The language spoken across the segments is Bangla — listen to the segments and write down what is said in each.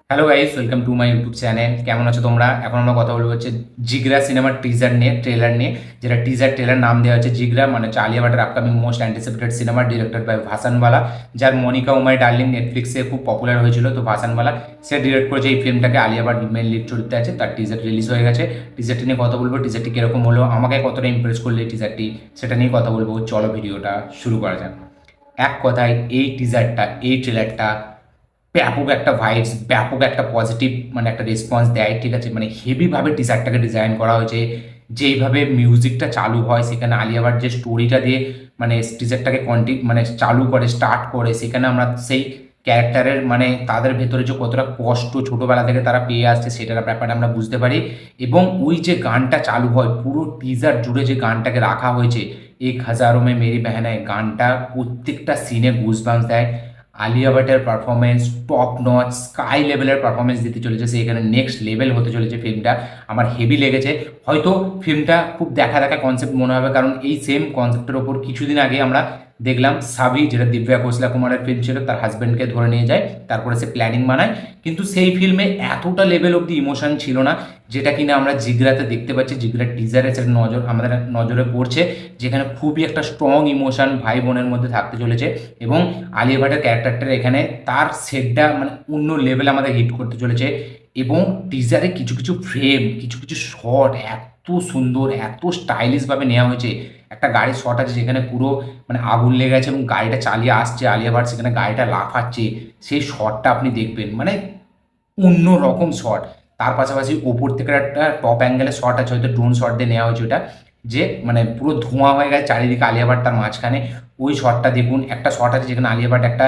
Hello guys, welcome to my YouTube channel. কেমন আছো তোমরা? এখন আমরা কথা বলবো হচ্ছে জিগরা সিনেমার টিজার নিয়ে, ট্রেলার নিয়ে। যেটা টিজার ট্রেলার নাম দেওয়া হচ্ছে জিগরা, মানে হচ্ছে আলিয়া ভাটের upcoming most anticipated cinema, directed by Vasan Bala, যার মনিকা উমাই ডার্লিং নেটফ্লিক্সে খুব পপুলার হয়েছিল। তো ভাসানওয়ালা সে ডিরেক্ট করেছে এই ফিল্মটাকে। আলিয়া ভাট মেন লিড চরিত্রে আছে, তার টিজার রিলিজ হয়ে গেছে। টিজারটি নিয়ে কথা বলবো, টিজারটি কিরকম হলো, আমাকে কতটা ইমপ্রেস করলো এই টিজারটি, সেটা নিয়ে কথা বলবো। চলো ভিডিওটা শুরু করা যাক। এক কথায় এই টিজারটা, এই ট্রেলারটা ব্যাপক একটা ভাইবস, ব্যাপক একটা পজিটিভ মানে একটা রেসপন্স দেয়। ঠিক আছে, মানে হেভিভাবে টিজারটাকে ডিজাইন করা হয়েছে। যেইভাবে মিউজিকটা চালু হয়, সেখানে আলিয়া ভাট যে স্টোরিটা দিয়ে মানে টিজারটাকে মানে চালু করে, স্টার্ট করে, সেখানে আমরা সেই ক্যারেক্টারের মানে তাদের ভেতরে যে কতটা কষ্ট ছোটোবেলা থেকে তারা পেয়ে আসছে সেটার ব্যাপারে আমরা বুঝতে পারি। এবং ওই যে গানটা চালু হয়, পুরো টিজার জুড়ে যে গানটাকে রাখা হয়েছে, এক হাজারো মে মেরি বেহনায়, গানটা প্রত্যেকটা সিনে গুজবাম্পস দেয়। আলিয়া ভাটের পারফরমেন্স টপ নচ, স্কাই লেভেলের পারফরমেন্স দিতে চলেছে সে, এখানে নেক্সট লেভেল হতে চলেছে ফিল্মটা। আমার হেভি লেগেছে। হয়তো ফিল্মটা খুব দেখা দেখা কনসেপ্ট মনে হবে, কারণ এই সেম কনসেপ্টের ওপর কিছুদিন আগে আমরা দেখলাম সাবি, যেটা দিব্যা কোসলা কুমারের ফিল্ম ছিল, তার হাজব্যান্ডকে ধরে নিয়ে যায়, তারপরে সে প্ল্যানিং বানায়। কিন্তু সেই ফিল্মে এতটা লেভেল অব্দি ইমোশন ছিল না, যেটা কিনা আমরা জিগরাতে দেখতে পাচ্ছি। জিগরার টিজারে সেটা আমাদের নজরে পড়ছে, যেখানে খুবই একটা স্ট্রং ইমোশন ভাই বোনের মধ্যে থাকতে চলেছে। এবং আলিয়া ভাটের ক্যারেক্টারটা এখানে তার সেটটা মানে অন্য লেভেলে আমাদের হিট করতে চলেছে। এবং টিজারে কিছু কিছু ফ্রেম, কিছু কিছু শট এত সুন্দর, এত স্টাইলিশভাবে নেওয়া হয়েছে। একটা গাড়ির শট আছে যেখানে পুরো মানে আগুন লেগে আছে এবং গাড়িটা চালিয়ে আসছে আলিয়া ভাট, সেখানে গাড়িটা লাফাচ্ছে। সেই শটটা আপনি দেখবেন, মানে অন্য রকম শট। তার পাশাপাশি ওপর থেকে একটা টপ অ্যাঙ্গেলের শট আছে, হয়তো ড্রোন শট দিয়ে নেওয়া হয়েছে ওটা, যে মানে পুরো ধোঁয়া হয়ে গেছে চারিদিকে, আলিয়া ভাট তার মাঝখানে। ওই শটটা দেখুন। একটা শট আছে যেখানে আলিয়া ভাট একটা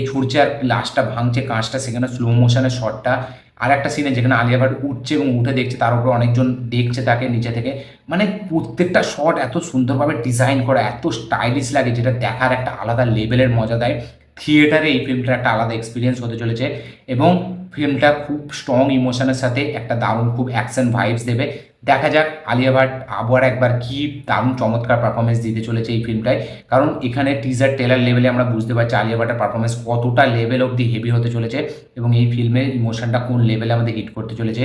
ছুটছে আর লাস্টটা ভাঙছে কাঁচটা, সেখানে স্লো মোশনের শটটা। আর একটা সিনে যেখানে আলিয়া ভাট উঠছে এবং উঠে দেখছে, তার উপরে অনেকজন দেখছে তাকে নিচে থেকে। মানে প্রত্যেকটা শট এত সুন্দরভাবে ডিজাইন করা, এত স্টাইলিশ লাগে, যেটা দেখার একটা আলাদা লেভেলের মজা দেয়। থিয়েটারে এই ফিল্মটার একটা আলাদা এক্সপিরিয়েন্স হতে চলেছে। এবং ফিল্মটা খুব স্ট্রং ইমোশনের সাথে একটা দারুণ খুব অ্যাকশন ভাইবস দেবে। দেখা যাক আলিয়া ভাট আবার একবার কি দারুণ চমৎকার পারফরমেন্স দিতে চলেছে এই ফিল্মটায়। কারণ এখানে টিজার টেলার লেভেলে আমরা বুঝতে পারছি আলিয়া ভাটের পারফরমেন্স কতটা লেভেল অবধি হেভি হতে চলেছে, এবং এই ফিল্মের ইমোশনটা কোন লেভেলে আমাদের হিট করতে চলেছে।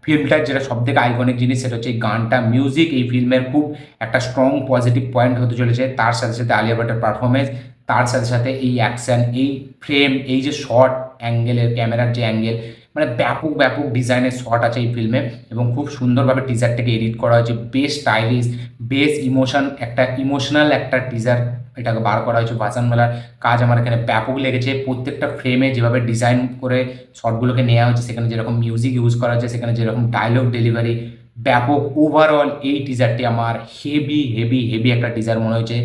ফিল্মটার যেটা সবথেকে আইকনিক জিনিস, সেটা হচ্ছে এই গানটা, মিউজিক এই ফিল্মের খুব একটা স্ট্রং পজিটিভ পয়েন্ট হতে চলেছে। তার সাথে সাথে আলিয়া ভাটের পারফরমেন্স, তার সাথে সাথে এই অ্যাকশন, এই ফ্রেম, এই যে শর্ট অ্যাঙ্গেলের ক্যামেরার যে অ্যাঙ্গেল, মানে ব্যাপক ব্যাপক ডিজাইনের শট আছে এই ফিল্মে। এবং খুব সুন্দরভাবে টিজারটাকে এডিট করা হয়েছে, বেশ স্টাইলিশ, বেশ ইমোশন, একটা ইমোশনাল একটা টিজার এটাকে বার করা হয়েছে। ভাসানওয়ালার কাজ আমার এখানে ব্যাপক লেগেছে। প্রত্যেকটা ফ্রেমে যেভাবে ডিজাইন করে শটগুলোকে নেওয়া হয়েছে, সেখানে যেরকম মিউজিক ইউজ করা হয়েছে, সেখানে যেরকম ডায়লগ ডেলিভারি, ব্যাপক। ওভারঅল এই টিজারটি আমার হেভি হেভি হেভি একটা টিজার মনে হয়েছে।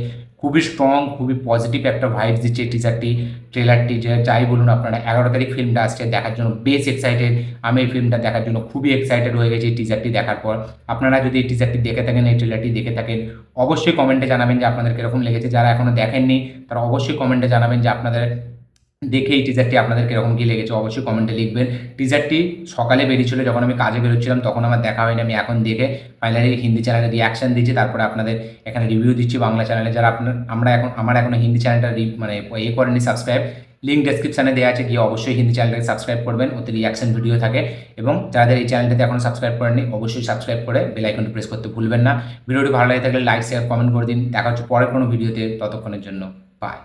খুবই স্ট্রং, খুবই পজিটিভ একটা ভাইবস দিচ্ছে এই টিজারটি, ট্রেলারটি। যে যাই বলুন আপনারা, 11 তারিখ ফিল্মটা আসছে, দেখার জন্য বেশ এক্সাইটেড। আমি এই ফিল্মটা দেখার জন্য খুবই এক্সাইটেড হয়ে গেছি এই টিজারটি দেখার পর। আপনারা যদি এই টিজারটি দেখে থাকেন, এই ট্রেলারটি দেখে থাকেন, অবশ্যই কমেন্টে জানাবেন যে আপনাদের কীরকম লেগেছে। যারা এখনও দেখেননি তারা অবশ্যই কমেন্টে জানাবেন যে আপনাদের দেখে এই টিজারটি আপনাদের কীরকম কী লেগেছে, অবশ্যই কমেন্টে লিখবেন। টিজারটি সকালে বেরিয়েছিল, যখন আমি কাজে বেরোচ্ছিলাম তখন আমার দেখা হয়নি। আমি এখন দেখে ফাইনালি হিন্দি চ্যানেলে রিয়াকশান দিচ্ছি, তারপরে আপনাদের এখানে রিভিউ দিচ্ছি বাংলা চ্যানেলে। যারা আমার এখনও হিন্দি চ্যানেলটা মানে করেনি সাবস্ক্রাইব, লিঙ্ক ডেসক্রিপশানে দেওয়া আছে, গিয়ে অবশ্যই হিন্দি চ্যানেলটাকে সাবস্ক্রাইব করবেন, ওতে রিয়াকশান ভিডিও থাকে। এবং যাদের এই চ্যানেলটাতে এখনও সাবস্ক্রাইব করেননি, অবশ্যই সাবস্ক্রাইব করে বেল আইকনটি প্রেস করতে ভুলবেন না। ভিডিওটি ভালো লাগে থাকলে লাইক শেয়ার কমেন্ট করে দিন। দেখা হচ্ছে পরের কোনো ভিডিওতে, ততক্ষণের জন্য বাই।